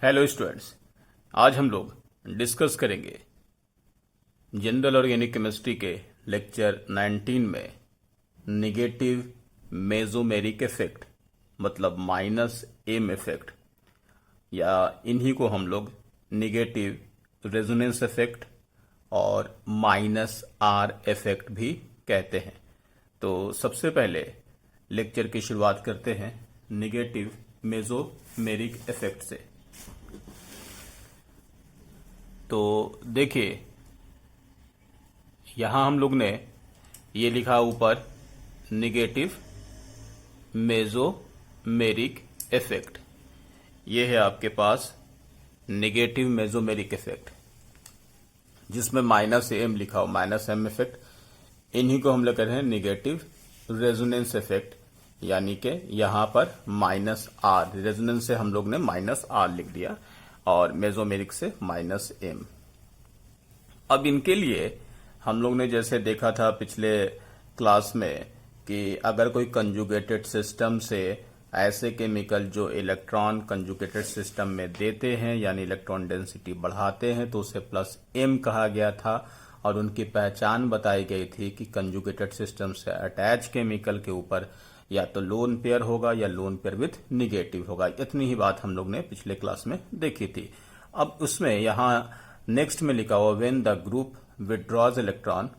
Hello students, आज हम लोग डिस्कस करेंगे जनरल ऑर्गेनिक केमिस्ट्री के लेक्चर 19 में निगेटिव मेसोमेरिक इफेक्ट मतलब -m इफेक्ट, या इन्हीं को हम लोग निगेटिव रेजोनेंस इफेक्ट और -r इफेक्ट भी कहते हैं। तो सबसे पहले लेक्चर की शुरुआत करते हैं निगेटिव मेसोमेरिक इफेक्ट से। तो देखिए, यहां हम लोग ने ये लिखा ऊपर निगेटिव मेसोमेरिक इफेक्ट। ये है आपके पास निगेटिव मेसोमेरिक इफेक्ट जिसमें -m लिखा हो, -m इफेक्ट। इन्हीं को हम लोग कह रहे हैं निगेटिव रेजोनेंस इफेक्ट, यानी कि यहां पर -r, रेजोनेंस से हम लोग ने -r लिख दिया और मेसोमेरिक से -m। अब इनके लिए हम लोग ने जैसे देखा था पिछले क्लास में कि अगर कोई कंजुगेटेड सिस्टम से ऐसे केमिकल जो इलेक्ट्रॉन कंजुगेटेड सिस्टम में देते हैं यानी इलेक्ट्रॉन डेंसिटी बढ़ाते हैं तो उसे +m कहा गया था और उनकी पहचान बताई गई थी कि कंजुगेटेड सिस्टम से अटैच केमिकल के ऊपर या तो लोन पेयर होगा या लोन पेयर विथ निगेटिव होगा। इतनी ही बात हम लोग ने पिछले क्लास में देखी थी। अब उसमें यहां नेक्स्ट में लिखा हुआ when the group withdraws electron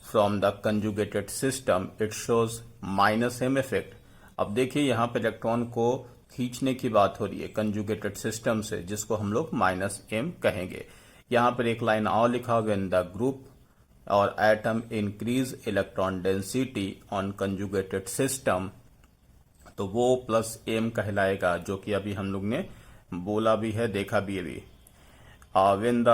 from the conjugated system it shows -m effect. अब देखिए, यहां पर इलेक्ट्रॉन को खींचने की बात हो रही है कंजुगेटेड सिस्टम से, जिसको हम लोग -m कहेंगे। यहां पर एक लाइन और लिखा हुआ व्हेन द ग्रुप और atom increase electron density on conjugated system, तो वो +m कहलाएगा, जो कि अभी हम लोग ने बोला भी है, देखा भी अभी। व्हेन द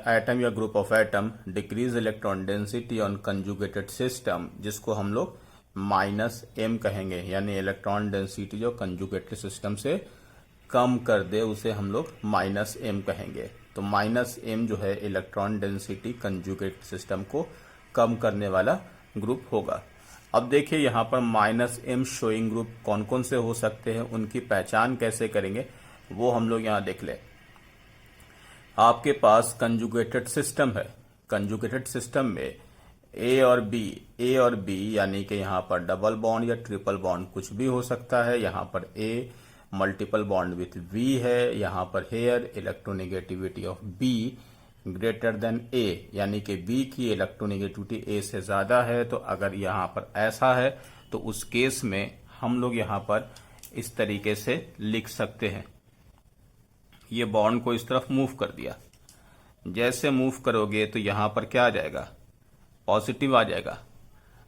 एटम या group of atom decrease electron density on conjugated system, जिसको हम लोग -m कहेंगे, यानी इलेक्ट्रॉन डेंसिटी जो कंजुगेटेड सिस्टम से कम कर दे उसे हम लोग -m कहेंगे। तो -m जो है इलेक्ट्रॉन डेंसिटी कंजुगेट सिस्टम को कम करने वाला ग्रुप होगा। अब देखिए, यहां पर -m शोइंग ग्रुप कौन कौन से हो सकते हैं, उनकी पहचान कैसे करेंगे वो हम लोग यहां देख ले। आपके पास कंजुगेटेड सिस्टम है। कंजुगेटेड सिस्टम में ए और बी यानी कि यहां पर डबल बॉन्ड या ट्रिपल बॉन्ड कुछ भी हो सकता है। यहां पर a multiple bond with V है। यहां पर here electronegativity of B greater than A, यानी कि B की इलेक्ट्रोनेगेटिविटी A से ज्यादा है। तो अगर यहां पर ऐसा है तो उस केस में हम लोग यहां पर इस तरीके से लिख सकते हैं। ये बॉन्ड को इस तरफ मूव कर दिया, जैसे मूव करोगे तो यहां पर क्या आ जाएगा, पॉजिटिव आ जाएगा।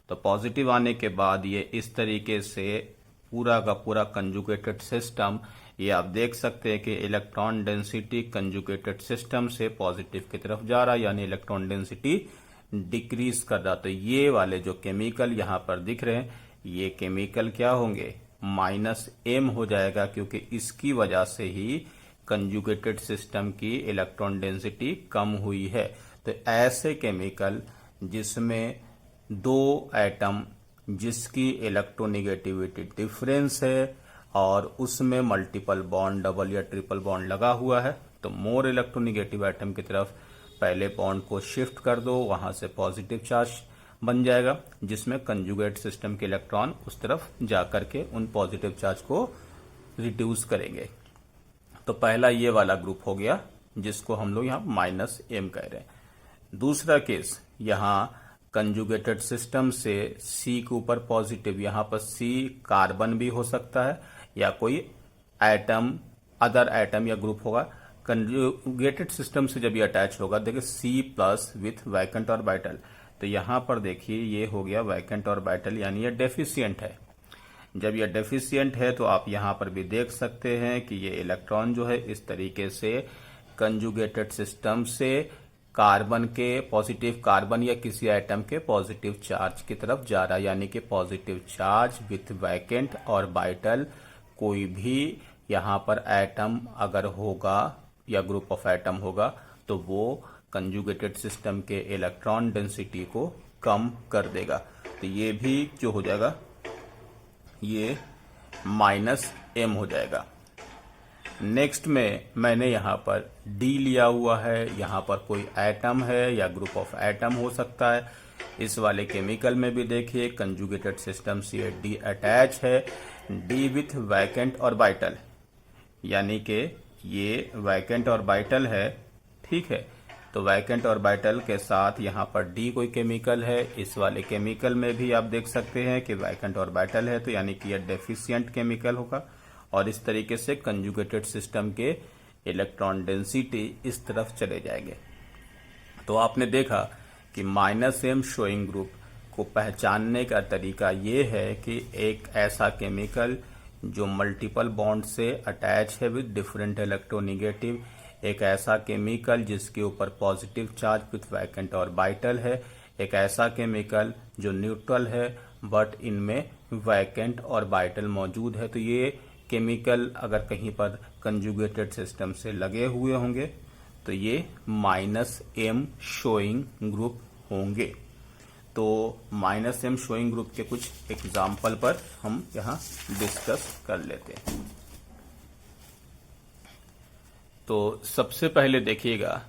तो पॉजिटिव आने के बाद ये इस तरीके से पूरा का पूरा कंजुगेटेड सिस्टम, ये आप देख सकते हैं कि इलेक्ट्रॉन डेंसिटी कंजुगेटेड सिस्टम से पॉजिटिव की तरफ जा रहा है, यानी इलेक्ट्रॉन डेंसिटी डिक्रीज कर रहा। तो ये वाले जो केमिकल यहां पर दिख रहे हैं, ये केमिकल क्या होंगे, -m हो जाएगा, क्योंकि इसकी वजह से ही कंजुगेटेड सिस्टम की इलेक्ट्रॉन डेंसिटी कम हुई है। तो ऐसे केमिकल जिसमें दो एटम जिसकी इलेक्ट्रोनेगेटिविटी डिफरेंस है और उसमें मल्टीपल बॉन्ड, डबल या ट्रिपल बॉन्ड लगा हुआ है, तो मोर इलेक्ट्रोनेगेटिव एटम की तरफ पहले बॉन्ड को शिफ्ट कर दो, वहां से पॉजिटिव चार्ज बन जाएगा, जिसमें कंजुगेट सिस्टम के इलेक्ट्रॉन उस तरफ जाकर के उन पॉजिटिव चार्ज को रिड्यूस करेंगे। तो पहला ये वाला ग्रुप हो गया जिसको हम लोग यहाँ -m कह रहे हैं। दूसरा केस, यहाँ कंजुगेटेड सिस्टम से C के ऊपर पॉजिटिव, यहाँ पर C कार्बन भी हो सकता है या कोई एटम, अदर एटम या ग्रुप होगा। कंजुगेटेड सिस्टम से जब ये अटैच होगा, देखिए C+ विथ वैकेंट ऑर्बिटल, तो यहाँ पर देखिए ये हो गया वैकेंट ऑर्बिटल, यानी ये डेफिशिएंट है। जब ये डेफिशिएंट है तो आप यहां पर भी देख सकते हैं कि ये इलेक्ट्रॉन जो है इस तरीके से कंजुगेटेड सिस्टम से कार्बन के पॉजिटिव, कार्बन या किसी एटम के पॉजिटिव चार्ज की तरफ जा रहा है, यानी कि positive charge with vacant orbital. कोई भी यहां पर एटम अगर होगा या ग्रुप ऑफ एटम होगा तो वो कंजुगेटेड सिस्टम के इलेक्ट्रॉन डेंसिटी को कम कर देगा। तो ये भी जो हो जाएगा, ये -m हो जाएगा। नेक्स्ट में मैंने यहाँ पर डी लिया हुआ है, यहाँ पर कोई एटम है या ग्रुप ऑफ एटम हो सकता है। इस वाले केमिकल में भी देखिए कंजुगेटेड सिस्टम से डी अटैच है, डी विथ वैकेंट ऑर्बिटल, यानी कि ये वैकेंट ऑर्बिटल है, ठीक है। तो वैकेंट ऑर्बिटल के साथ यहाँ पर डी कोई केमिकल है। इस वाले केमिकल में भी आप देख सकते हैं कि वैकेंट ऑर्बिटल है, तो यानी कि यह डेफिशिएंट केमिकल होगा। और इस तरीके से कंजुगेटेड सिस्टम के इलेक्ट्रॉन डेंसिटी इस तरफ चले जाएंगे। तो आपने देखा कि -m शोइंग ग्रुप को पहचानने का तरीका ये है कि एक ऐसा केमिकल जो मल्टीपल बॉन्ड से अटैच है विद डिफरेंट इलेक्ट्रोनेगेटिव, एक ऐसा केमिकल जिसके ऊपर positive charge with vacant orbital है, एक ऐसा केमिकल जो न्यूट्रल है बट इनमें वैकेंट ऑर्बिटल मौजूद है। तो ये केमिकल अगर कहीं पर कंजुगेटेड सिस्टम से लगे हुए होंगे तो ये -m शोइंग ग्रुप होंगे। तो -m शोइंग ग्रुप के कुछ एग्जाम्पल पर हम यहाँ डिस्कस कर लेते हैं। तो सबसे पहले देखिएगा,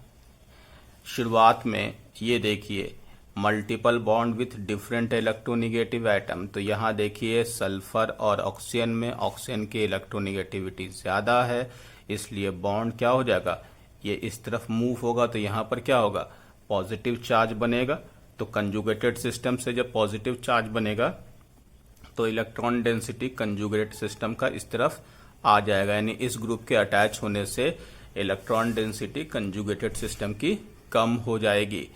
शुरुआत में ये देखिए multiple bond with different electronegative atom. तो यहाँ देखिए सल्फर और ऑक्सीजन में ऑक्सीजन की इलेक्ट्रोनेगेटिविटी ज्यादा है, इसलिए बॉन्ड क्या हो जाएगा, ये इस तरफ मूव होगा। तो यहाँ पर क्या होगा, पॉजिटिव चार्ज बनेगा। तो कंजुगेटेड सिस्टम से जब पॉजिटिव चार्ज बनेगा तो इलेक्ट्रॉन डेंसिटी कंजुगेटेड सिस्टम का इस तरफ आ जाएगा, यानी इस ग्रुप के अटैच होने से इलेक्ट्रॉन डेंसिटी कंजुगेटेड सिस्टम की कम हो जाएगी।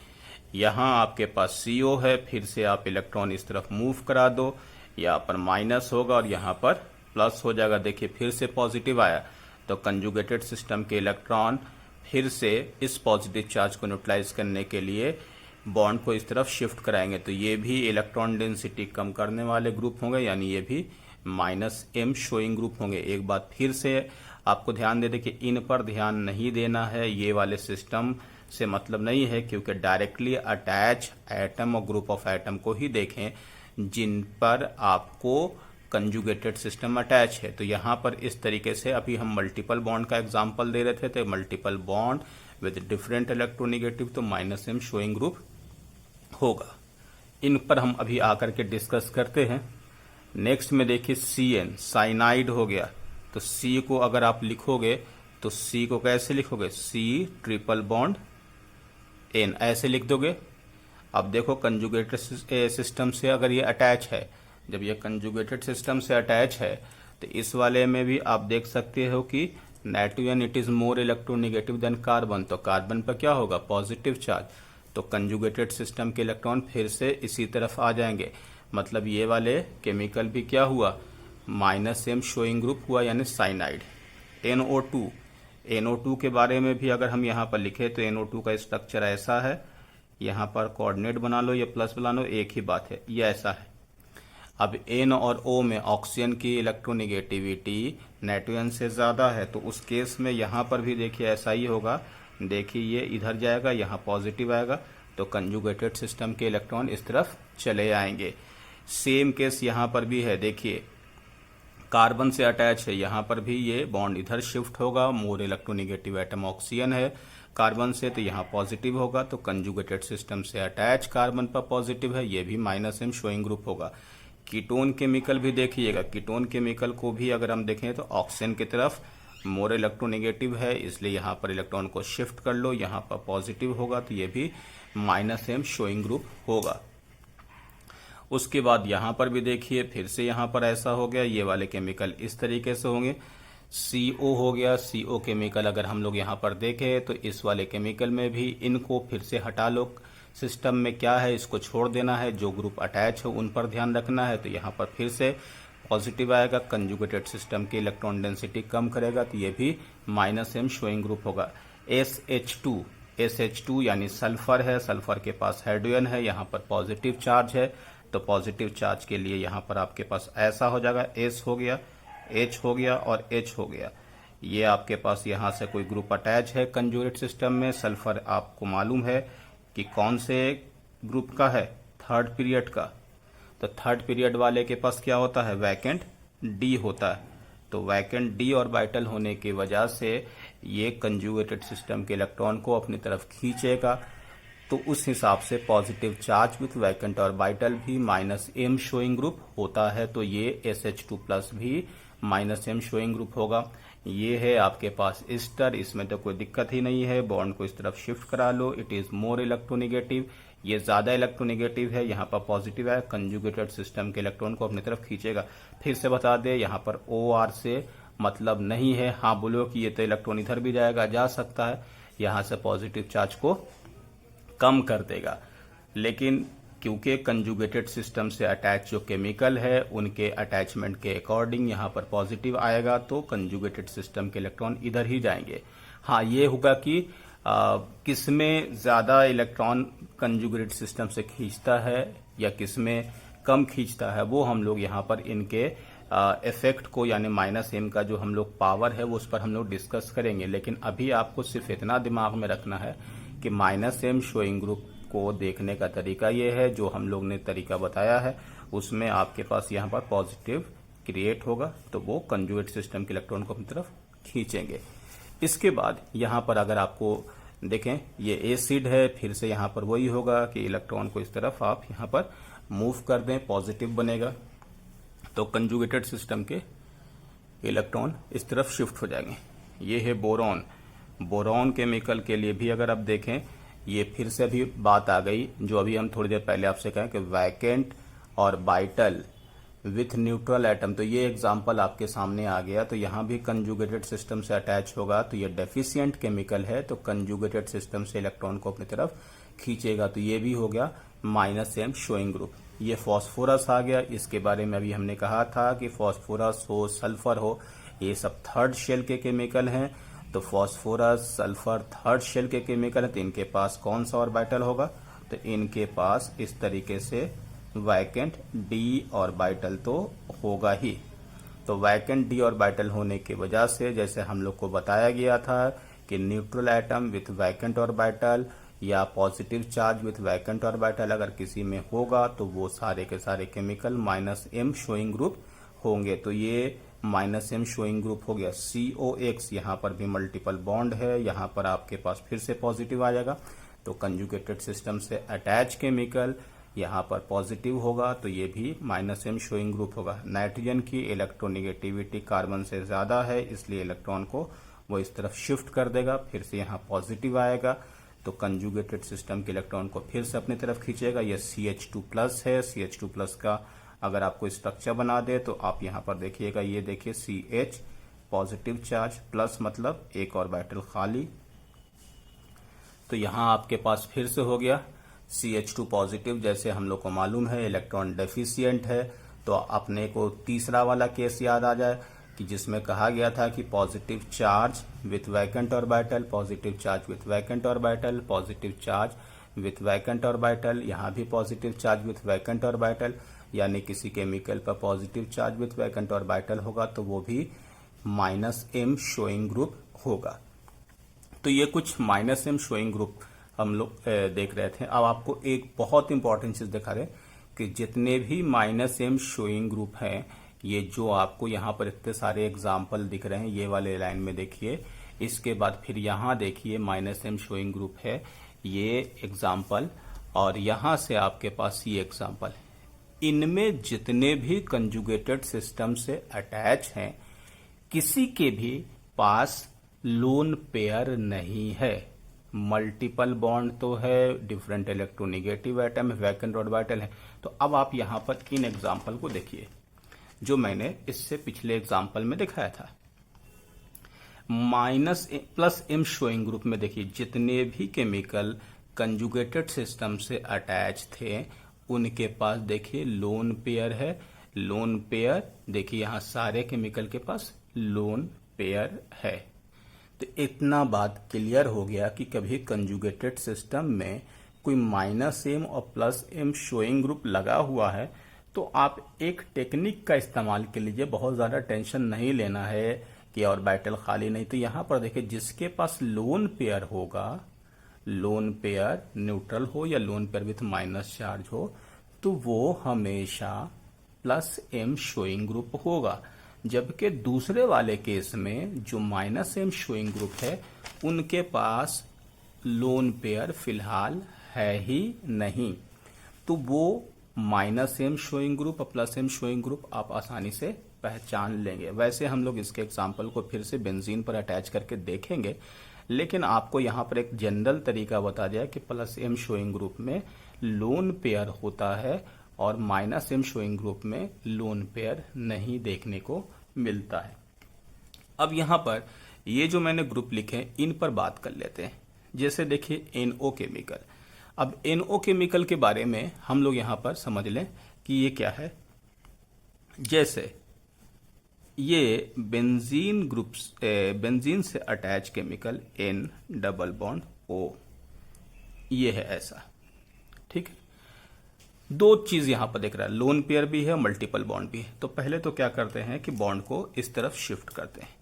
यहाँ आपके पास CO है, फिर से आप इलेक्ट्रॉन इस तरफ मूव करा दो, यहाँ पर माइनस होगा और यहाँ पर प्लस हो जाएगा। देखिए फिर से पॉजिटिव आया, तो कंजुगेटेड सिस्टम के इलेक्ट्रॉन फिर से इस पॉजिटिव चार्ज को न्यूट्रलाइज करने के लिए बॉन्ड को इस तरफ शिफ्ट कराएंगे। तो ये भी इलेक्ट्रॉन डेंसिटी कम करने वाले ग्रुप होंगे, यानी ये भी -m शोइंग ग्रुप होंगे। एक बात फिर से आपको ध्यान दे दें कि इन पर ध्यान नहीं देना है, ये वाले सिस्टम से मतलब नहीं है, क्योंकि डायरेक्टली अटैच एटम और ग्रुप ऑफ एटम को ही देखें जिन पर आपको कंजुगेटेड सिस्टम अटैच है। तो यहाँ पर इस तरीके से अभी हम मल्टीपल बॉन्ड का एग्जांपल दे रहे थे, तो multiple bond with different electronegative, तो -m शोइंग ग्रुप होगा। इन पर हम अभी आकर के डिस्कस करते हैं। नेक्स्ट में देखिए CN साइनाइड हो गया। तो C को अगर आप लिखोगे तो C को कैसे लिखोगे, C ट्रिपल बॉन्ड N ऐसे लिख दोगे। अब देखो कंजुगेटेड सिस्टम से अगर ये अटैच है, जब ये कंजुगेटेड सिस्टम से अटैच है तो इस वाले में भी आप देख सकते हो कि nitrogen it is more electronegative than carbon. तो कार्बन पर क्या होगा, पॉजिटिव चार्ज। तो कंजुगेटेड सिस्टम के इलेक्ट्रॉन फिर से इसी तरफ आ जाएंगे, मतलब ये वाले केमिकल भी क्या हुआ, -m शोइंग ग्रुप हुआ, यानी साइनाइड। NO2 के बारे में भी अगर हम यहाँ पर लिखे तो NO2 का स्ट्रक्चर ऐसा है, यहाँ पर कोऑर्डिनेट बना लो या प्लस बना लो, एक ही बात है, ये ऐसा है। अब N और O में ऑक्सीजन की इलेक्ट्रोनेगेटिविटी नाइट्रोजन से ज्यादा है, तो उस केस में यहाँ पर भी देखिए ऐसा ही होगा। देखिए ये इधर जाएगा, यहाँ पॉजिटिव आएगा, तो कंजुगेटेड सिस्टम के इलेक्ट्रॉन इस तरफ चले आएंगे। सेम केस यहाँ पर भी है, देखिए कार्बन से अटैच है, यहाँ पर भी ये बॉन्ड इधर शिफ्ट होगा, मोर इलेक्ट्रोनेगेटिव एटम ऑक्सीजन है कार्बन से, तो यहाँ पॉजिटिव होगा। तो कंजुगेटेड सिस्टम से अटैच कार्बन पर पॉजिटिव है, ये भी -m शोइंग ग्रुप होगा। कीटोन केमिकल भी देखिएगा, कीटोन केमिकल को भी अगर हम देखें तो ऑक्सीजन की तरफ मोर इलेक्ट्रोनेगेटिव है, इसलिए यहाँ पर इलेक्ट्रॉन को शिफ्ट कर लो, यहाँ पर पॉजिटिव होगा, तो ये भी -m शोइंग ग्रुप होगा। उसके बाद यहाँ पर भी देखिए फिर से यहाँ पर ऐसा हो गया, ये वाले केमिकल इस तरीके से होंगे। CO हो गया, CO केमिकल अगर हम लोग यहाँ पर देखें तो इस वाले केमिकल में भी इनको फिर से हटा लो, सिस्टम में क्या है इसको छोड़ देना है, जो ग्रुप अटैच हो उन पर ध्यान रखना है। तो यहाँ पर फिर से पॉजिटिव आएगा, कंजुगेटेड सिस्टम की इलेक्ट्रॉन डेंसिटी कम करेगा, तो ये भी -m शोइंग ग्रुप होगा। SH2 यानी सल्फर है, सल्फर के पास हाइड्रोजन है, यहाँ पर पॉजिटिव चार्ज है, तो पॉजिटिव चार्ज के लिए यहाँ पर आपके पास ऐसा हो जाएगा, S हो गया, H हो गया और H हो गया। ये आपके पास यहाँ से कोई ग्रुप अटैच है कंजुगेट सिस्टम में। सल्फर आपको मालूम है कि कौन से ग्रुप का है, थर्ड पीरियड का। तो थर्ड पीरियड वाले के पास क्या होता है, वैकेंट D होता है। तो वैकेंट डी ऑर्बिटल होने की वजह से ये कंजुगेटेड सिस्टम के इलेक्ट्रॉन को अपनी तरफ खींचेगा। तो उस हिसाब से positive charge with vacant orbital भी -m शोइंग ग्रुप होता है। तो ये SH2+ भी -m शोइंग ग्रुप होगा। ये है आपके पास ईस्टर, इसमें तो कोई दिक्कत ही नहीं है। बॉन्ड को इस तरफ शिफ्ट करा लो, इट इज मोर इलेक्ट्रोनेगेटिव, ये ज्यादा इलेक्ट्रोनेगेटिव है, यहाँ पर पॉजिटिव है, कंजुगेटेड सिस्टम के इलेक्ट्रॉन को अपनी तरफ खींचेगा। फिर से बता दे, यहाँ पर OR से मतलब नहीं है। हाँ बोलो कि ये तो इलेक्ट्रॉन इधर भी जाएगा, जा सकता है, यहाँ से पॉजिटिव चार्ज को कम कर देगा। लेकिन क्योंकि कंजुगेटेड सिस्टम से अटैच जो केमिकल है उनके अटैचमेंट के अकॉर्डिंग यहाँ पर पॉजिटिव आएगा, तो कंजुगेटेड सिस्टम के इलेक्ट्रॉन इधर ही जाएंगे। हाँ ये होगा कि किसमें ज्यादा इलेक्ट्रॉन कंजुगेटेड सिस्टम से खींचता है या किसमें कम खींचता है, वो हम लोग यहाँ पर इनके इफेक्ट को यानी -m का जो हम लोग पावर है वो उस पर हम लोग डिस्कस करेंगे। लेकिन अभी आपको सिर्फ इतना दिमाग में रखना है कि -m शोइंग ग्रुप को देखने का तरीका ये है, जो हम लोग ने तरीका बताया है उसमें आपके पास यहाँ पर पॉजिटिव क्रिएट होगा, तो वो कंजुगेट सिस्टम के इलेक्ट्रॉन को अपनी तरफ खींचेंगे। इसके बाद यहाँ पर अगर आपको देखें ये एसिड है, फिर से यहाँ पर वही होगा कि इलेक्ट्रॉन को इस तरफ आप यहाँ पर मूव कर दें, पॉजिटिव बनेगा, तो कंजुगेटेड सिस्टम के इलेक्ट्रॉन इस तरफ शिफ्ट हो जाएंगे। ये है बोरॉन। बोरॉन केमिकल के लिए भी अगर आप देखें, ये फिर से अभी बात आ गई जो अभी हम थोड़ी देर पहले आपसे कहें कि वैकेंट और बाइटल विथ न्यूट्रल एटम, तो ये एग्जांपल आपके सामने आ गया। तो यहाँ भी कंजुगेटेड सिस्टम से अटैच होगा, तो ये डेफिशिएंट केमिकल है, तो कंजुगेटेड सिस्टम से इलेक्ट्रॉन को अपनी तरफ खींचेगा। तो ये भी हो गया -m शोइंग ग्रुप। ये फॉस्फोरस आ गया, इसके बारे में अभी हमने कहा था कि फॉस्फोरस हो, सल्फर हो, ये सब थर्ड शेल के केमिकल हैं। तो फॉस्फोरस, सल्फर थर्ड शेल के केमिकल है, तो इनके पास कौन सा ऑर्बिटल होगा, तो इनके पास इस तरीके से वैकेंट डी ऑर्बिटल तो होगा ही। तो वैकेंट डी ऑर्बिटल होने की वजह से जैसे हम लोग को बताया गया था कि neutral atom with vacant orbital या positive charge with vacant orbital अगर किसी में होगा तो वो सारे के सारे केमिकल -m शोइंग ग्रुप होंगे। तो ये -m शोइंग ग्रुप हो गया। COX, यहाँ पर भी मल्टीपल बॉन्ड है, यहाँ पर आपके पास फिर से पॉजिटिव आ जाएगा, तो कंजुगेटेड सिस्टम से अटैच केमिकल यहाँ पर पॉजिटिव होगा, तो ये भी -m शोइंग ग्रुप होगा। नाइट्रोजन की इलेक्ट्रोनेगेटिविटी कार्बन से ज्यादा है, इसलिए इलेक्ट्रॉन को वो इस तरफ शिफ्ट कर देगा, फिर से यहाँ पॉजिटिव आएगा, तो कंजुगेटेड सिस्टम के इलेक्ट्रॉन को फिर से अपनी तरफ खींचेगा। ये CH2+ है। CH2+ का अगर आपको स्ट्रक्चर बना दे तो आप यहाँ पर देखिएगा, ये देखिए CH पॉजिटिव चार्ज प्लस मतलब एक ऑर्बिटल खाली, तो यहाँ आपके पास फिर से हो गया CH2 पॉजिटिव। जैसे हम लोग को मालूम है इलेक्ट्रॉन डेफिशिएंट है, तो अपने को तीसरा वाला केस याद आ जाए कि जिसमें कहा गया था कि positive charge with vacant orbital, positive charge with vacant orbital, positive charge with vacant orbital, यहाँ भी positive charge with vacant orbital, यानी किसी केमिकल पर positive charge with vacant orbital होगा तो वो भी -m शोइंग ग्रुप होगा। तो ये कुछ -m शोइंग ग्रुप हम लोग देख रहे थे। अब आपको एक बहुत इंपॉर्टेंट चीज दिखा रहे कि जितने भी -m शोइंग ग्रुप हैं, ये जो आपको यहाँ पर इतने सारे एग्जाम्पल दिख रहे हैं, ये वाले लाइन में देखिए, इसके बाद फिर यहाँ देखिए -m शोइंग ग्रुप है, ये एग्जाम्पल, और यहाँ से आपके पास ये एग्जाम्पल। इनमें जितने भी कंजुगेटेड सिस्टम से अटैच हैं, किसी के भी पास लोन पेयर नहीं है। मल्टीपल बॉन्ड तो है, डिफरेंट इलेक्ट्रोनेगेटिव एटम है, वैकेंट ऑर्बिटल है। तो अब आप यहां पर इन एग्जाम्पल को देखिए जो मैंने इससे पिछले एग्जाम्पल में दिखाया था। -m शोइंग ग्रुप में देखिए जितने भी केमिकल कंजुगेटेड सिस्टम से अटैच थे उनके पास देखिए लोन पेयर है। लोन पेयर देखिए यहां सारे केमिकल के पास लोन पेयर है। तो इतना बात क्लियर हो गया कि कभी कंजुगेटेड सिस्टम में कोई -m और +m शोइंग ग्रुप लगा हुआ है तो आप एक टेक्निक का इस्तेमाल कर लीजिए, बहुत ज्यादा टेंशन नहीं लेना है कि ऑर्बिटल खाली नहीं। तो यहां पर देखिए जिसके पास लोन पेयर होगा, लोन पेयर न्यूट्रल हो या lone pair with minus charge हो, तो वो हमेशा +m शोइंग ग्रुप होगा। जबकि दूसरे वाले केस में जो -m शोइंग ग्रुप है उनके पास लोन पेयर फिलहाल है ही नहीं, तो वो -m शोइंग ग्रुप और +m शोइंग ग्रुप आप आसानी से पहचान लेंगे। वैसे हम लोग इसके एग्जाम्पल को फिर से बेंजीन पर अटैच करके देखेंगे, लेकिन आपको यहाँ पर एक जनरल तरीका बता दिया कि +m शोइंग ग्रुप में लोन पेयर होता है और -m शोइंग ग्रुप में लोन पेयर नहीं देखने को मिलता है। अब यहाँ पर ये जो मैंने ग्रुप लिखे हैं इन पर बात कर लेते हैं। जैसे देखिए NO केमिकल। अब NO केमिकल के बारे में हम लोग यहाँ पर समझ लें कि ये क्या है। जैसे ये बेंजीन ग्रुप बेंजीन से attach chemical N double bond O, ये है ऐसा, ठीक है। दो चीज यहां पर दिख रहा है, लोन पेयर भी है, मल्टीपल बॉन्ड भी है। तो पहले तो क्या करते हैं कि बॉन्ड को इस तरफ शिफ्ट करते हैं।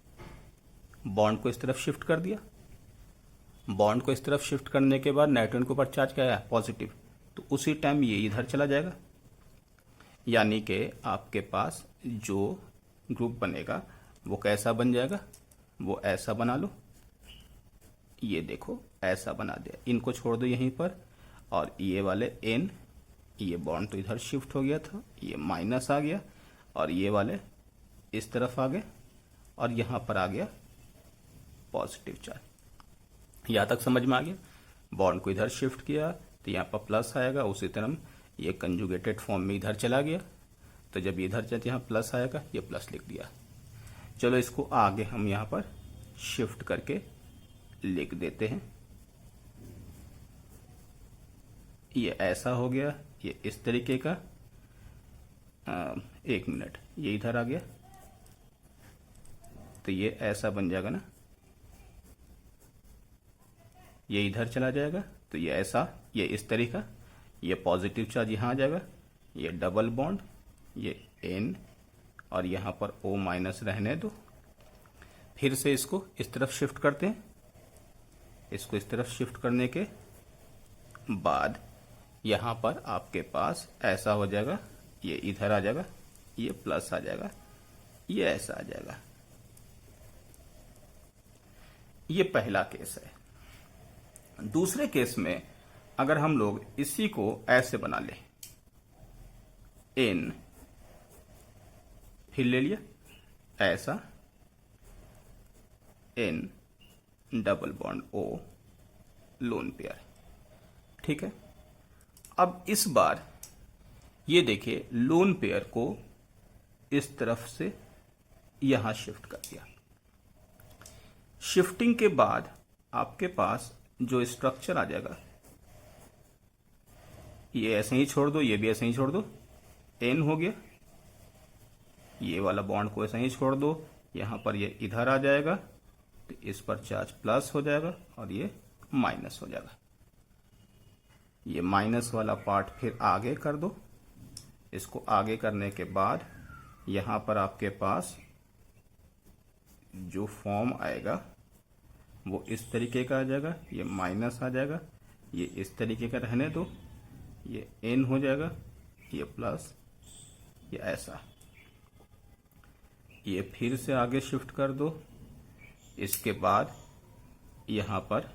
बॉन्ड को इस तरफ शिफ्ट कर दिया। बॉन्ड को इस तरफ शिफ्ट करने के बाद नाइट्रोजन के ऊपर चार्ज क्या है, पॉजिटिव, तो उसी टाइम ये इधर चला जाएगा। यानी कि आपके पास जो ग्रुप बनेगा वो कैसा बन जाएगा, वो ऐसा बना लो। ये देखो ऐसा बना दिया। इनको छोड़ दो यहीं पर, और ये वाले N, ये बॉन्ड तो इधर शिफ्ट हो गया था, ये माइनस आ गया, और ये वाले इस तरफ आ गए, और यहां पर आ गया पॉजिटिव चार्ज। यहां तक समझ में आ गया। बॉन्ड को इधर शिफ्ट किया तो यहां पर प्लस आएगा, उसी तरह ये कंजुगेटेड फॉर्म में इधर चला गया, तो जब इधर जाते यहां प्लस आएगा, ये प्लस लिख दिया। चलो इसको आगे हम यहां पर शिफ्ट करके लिख देते हैं। ये ऐसा हो गया, ये इस तरीके का। एक मिनट, ये इधर आ गया, तो ये ऐसा बन जाएगा ना, ये इधर चला जाएगा, तो ये ऐसा, ये इस तरीका, ये पॉजिटिव चार्ज यहां आ जाएगा, ये डबल बॉन्ड, ये N, और यहां पर O माइनस रहने दो। फिर से इसको इस तरफ शिफ्ट करते हैं। इसको इस तरफ शिफ्ट करने के बाद यहां पर आपके पास ऐसा हो जाएगा, ये इधर आ जाएगा, ये प्लस आ जाएगा, ये ऐसा आ जाएगा। ये पहला केस है। दूसरे केस में अगर हम लोग इसी को ऐसे बना लें, N, फिर ले लिया ऐसा, N double bond O, lone pair, ठीक है। अब इस बार ये देखिए लोन पेयर को इस तरफ से यहां शिफ्ट कर दिया। शिफ्टिंग के बाद आपके पास जो स्ट्रक्चर आ जाएगा, ये ऐसे ही छोड़ दो, ये भी ऐसे ही छोड़ दो, N हो गया। ये वाला बॉन्ड को ऐसे ही छोड़ दो, यहां पर ये इधर आ जाएगा, तो इस पर चार्ज प्लस हो जाएगा और ये माइनस हो जाएगा। ये माइनस वाला पार्ट फिर आगे कर दो। इसको आगे करने के बाद यहां पर आपके पास जो फॉर्म आएगा वो इस तरीके का आ जाएगा, ये माइनस आ जाएगा, ये इस तरीके का रहने दो, ये N हो जाएगा, ये प्लस, ये ऐसा। ये फिर से आगे शिफ्ट कर दो। इसके बाद यहां पर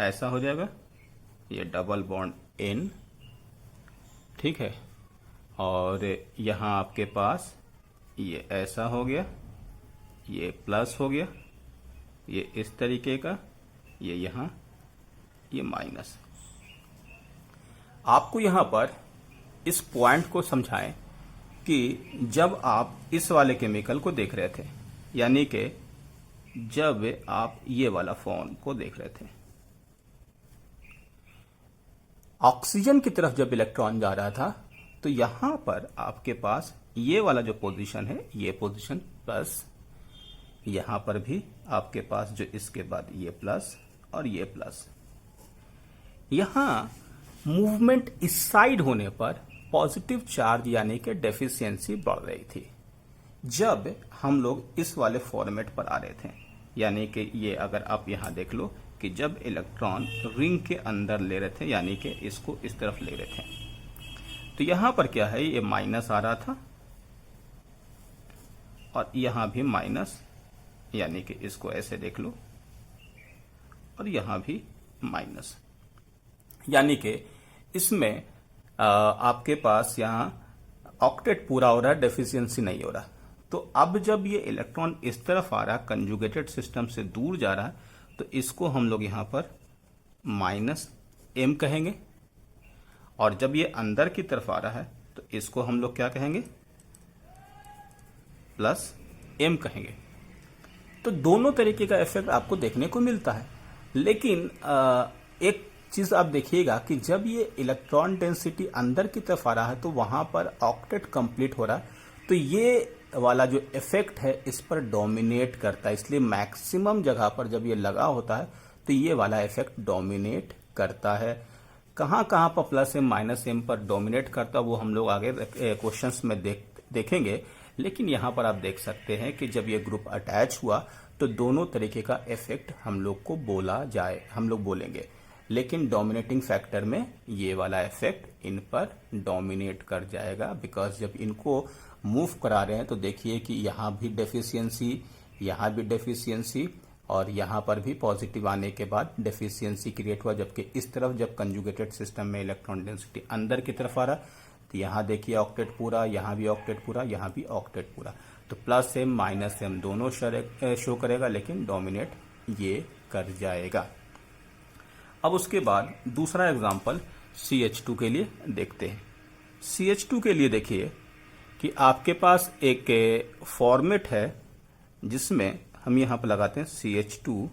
ऐसा हो जाएगा, ये डबल बॉन्ड N, ठीक है। और यहां आपके पास ये ऐसा हो गया, ये प्लस हो गया, ये इस तरीके का, ये यहां, ये माइनस। आपको यहां पर इस पॉइंट को समझाएं कि जब आप इस वाले केमिकल को देख रहे थे, यानी कि जब आप ये वाला फॉर्म को देख रहे थे, ऑक्सीजन की तरफ जब इलेक्ट्रॉन जा रहा था, तो यहां पर आपके पास ये वाला जो पोजीशन है, ये पोजीशन प्लस, यहां पर भी आपके पास जो इसके बाद ये प्लस और ये प्लस। यहां मूवमेंट इस साइड होने पर पॉजिटिव चार्ज यानी कि डेफिशिएंसी बढ़ रही थी जब हम लोग इस वाले फॉर्मेट पर आ रहे थे। यानी कि ये अगर आप यहां देख लो कि जब इलेक्ट्रॉन रिंग के अंदर ले रहे थे, यानी कि इसको इस तरफ ले रहे थे, तो यहां पर क्या है, ये माइनस आ रहा था, और यहां भी माइनस, यानी कि इसको ऐसे देख लो, और यहां भी माइनस, यानी कि इसमें आपके पास यहां ऑक्टेट पूरा हो रहा है, डेफिशिएंसी नहीं हो रहा। तो अब जब ये इलेक्ट्रॉन इस तरफ आ रहा है, कंजुगेटेड सिस्टम से दूर जा रहा है, तो इसको हम लोग यहां पर -m कहेंगे, और जब ये अंदर की तरफ आ रहा है तो इसको हम लोग क्या कहेंगे, +m कहेंगे। तो दोनों तरीके का इफेक्ट आपको देखने को मिलता है। लेकिन एक चीज आप देखिएगा कि जब ये इलेक्ट्रॉन डेंसिटी अंदर की तरफ आ रहा है तो वहां पर ऑक्टेट कंप्लीट हो रहा है, तो ये वाला जो इफेक्ट है इस पर डोमिनेट करता है। इसलिए मैक्सिमम जगह पर जब ये लगा होता है तो ये वाला इफेक्ट डोमिनेट करता है। कहां कहां पर +m -m पर डोमिनेट करता है वो हम लोग आगे क्वेश्चंस में देखेंगे। लेकिन यहां पर आप देख सकते हैं कि जब ये ग्रुप अटैच हुआ तो दोनों तरीके का इफेक्ट हम लोग को हम लोग बोलेंगे। लेकिन डोमिनेटिंग फैक्टर में ये वाला इफेक्ट इन पर डोमिनेट कर जाएगा, बिकॉज जब इनको मूव करा रहे हैं तो देखिए कि यहां भी डेफिशिएंसी, यहां भी डेफिशिएंसी, और यहां पर भी पॉजिटिव आने के बाद डेफिशिएंसी क्रिएट हुआ। जबकि इस तरफ जब कंजुगेटेड सिस्टम में इलेक्ट्रॉन डेंसिटी अंदर की तरफ आ रहा तो यहां देखिए ऑक्टेट पूरा, यहां भी ऑक्टेट पूरा, यहां भी ऑक्टेट पूरा। तो +m -m दोनों शो करेगा, लेकिन डोमिनेट ये कर जाएगा। अब उसके बाद दूसरा एग्जांपल CH2 के लिए देखते हैं। CH2 के लिए देखिए कि आपके पास एक फॉर्मेट है जिसमें हम यहां पर लगाते हैं CH2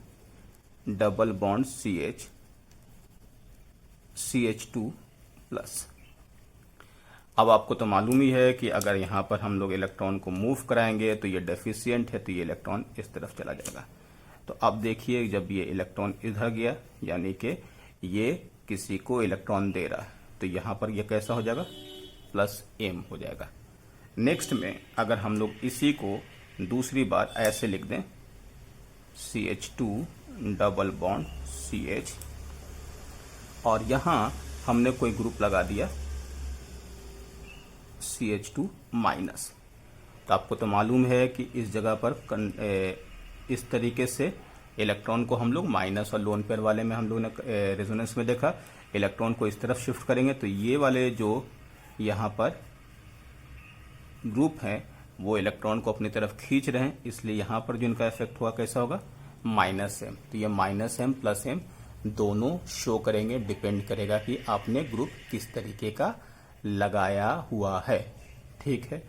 डबल बॉन्ड CH2+। अब आपको तो मालूम ही है कि अगर यहां पर हम लोग इलेक्ट्रॉन को मूव कराएंगे तो ये डेफिशिएंट है, तो ये इलेक्ट्रॉन इस तरफ चला जाएगा। तो अब देखिए जब ये इलेक्ट्रॉन इधर गया, यानी कि ये किसी को इलेक्ट्रॉन दे रहा है, तो यहां पर ये कैसा हो जाएगा, +m हो जाएगा। नेक्स्ट में अगर हम लोग इसी को दूसरी बार ऐसे लिख दें, CH2 डबल बॉन्ड CH, और यहां हमने कोई ग्रुप लगा दिया CH2-, तो आपको तो मालूम है कि इस जगह पर इस तरीके से इलेक्ट्रॉन को हम लोग माइनस, और लोन पेयर वाले में हम लोग ने रेजोनेंस में देखा इलेक्ट्रॉन को इस तरफ शिफ्ट करेंगे तो ये वाले जो यहां पर ग्रुप हैं वो इलेक्ट्रॉन को अपनी तरफ खींच रहे हैं, इसलिए यहां पर जो इनका इफेक्ट हुआ कैसा होगा, -m। तो ये -m +m दोनों शो करेंगे, डिपेंड करेगा कि आपने ग्रुप किस तरीके का लगाया हुआ है। ठीक है।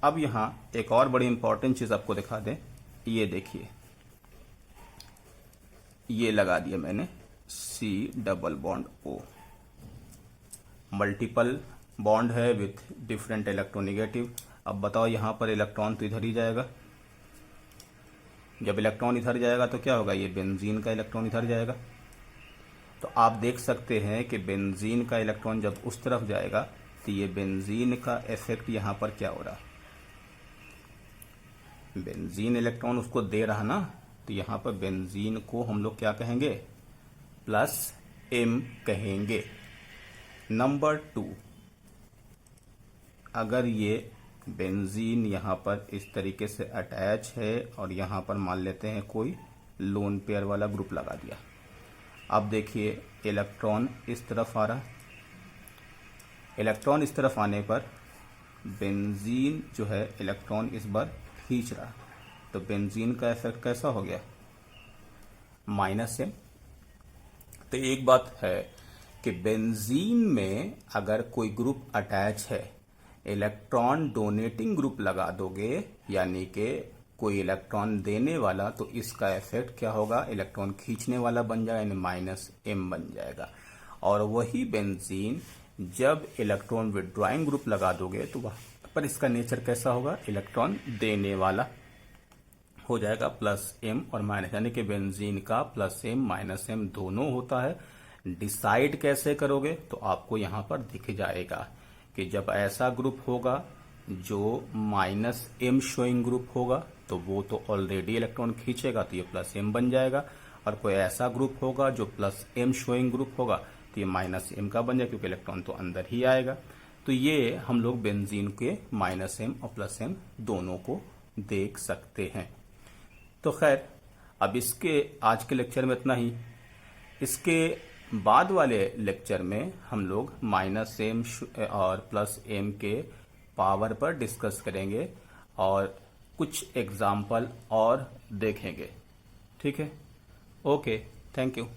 अब यहां एक और बड़ी इंपॉर्टेंट चीज आपको दिखा दें, ये देखिए ये लगा दिया मैंने C double bond O, multiple bond है विथ डिफरेंट इलेक्ट्रोनेगेटिव। अब बताओ यहां पर इलेक्ट्रॉन तो इधर ही जाएगा, जब इलेक्ट्रॉन इधर जाएगा तो क्या होगा, ये बेंजीन का इलेक्ट्रॉन इधर जाएगा। तो आप देख सकते हैं कि बेंजीन का इलेक्ट्रॉन जब उस तरफ जाएगा तो ये बेंजीन का इफेक्ट यहां पर क्या हो रहा, बेंजीन इलेक्ट्रॉन उसको दे रहा ना, तो यहां पर बेंजीन को हम लोग क्या कहेंगे, +m कहेंगे। नंबर 2, अगर ये बेंजीन यहां पर इस तरीके से अटैच है और यहां पर मान लेते हैं कोई लोन पेयर वाला ग्रुप लगा दिया, अब देखिए इलेक्ट्रॉन इस तरफ आ रहा, इलेक्ट्रॉन इस तरफ आने पर बेंजीन जो है इलेक्ट्रॉन इस बार खींच रहा, तो बेंजीन का इफेक्ट कैसा हो गया, -m। तो एक बात है कि बेंजीन में अगर कोई ग्रुप अटैच है, इलेक्ट्रॉन डोनेटिंग ग्रुप लगा दोगे, यानी कि कोई इलेक्ट्रॉन देने वाला, तो इसका इफेक्ट क्या होगा, इलेक्ट्रॉन खींचने वाला बन जाएगा, यानी -m बन जाएगा। और वही बेंजीन जब इलेक्ट्रॉन विड्रॉइंग ग्रुप लगा दोगे तो वहां पर इसका नेचर कैसा होगा, इलेक्ट्रॉन देने वाला हो जाएगा, +m और माइनस, यानी कि बेंजीन का +m -m दोनों होता है। डिसाइड कैसे करोगे, तो आपको यहां पर दिख जाएगा कि जब ऐसा ग्रुप होगा जो -m शोइंग ग्रुप होगा तो वो तो ऑलरेडी इलेक्ट्रॉन खींचेगा, तो ये +m बन जाएगा। और कोई ऐसा ग्रुप होगा जो +m शोइंग ग्रुप होगा तो ये -m का बन जाएगा, क्योंकि इलेक्ट्रॉन तो अंदर ही आएगा। तो ये हम लोग बेंजीन के -m और +m दोनों को देख सकते हैं। तो खैर, अब इसके आज के लेक्चर में इतना ही। इसके बाद वाले लेक्चर में हम लोग माइनस एम और प्लस एम के पावर पर डिस्कस करेंगे और कुछ एग्जाम्पल और देखेंगे। ठीक है, ओके, थैंक यू।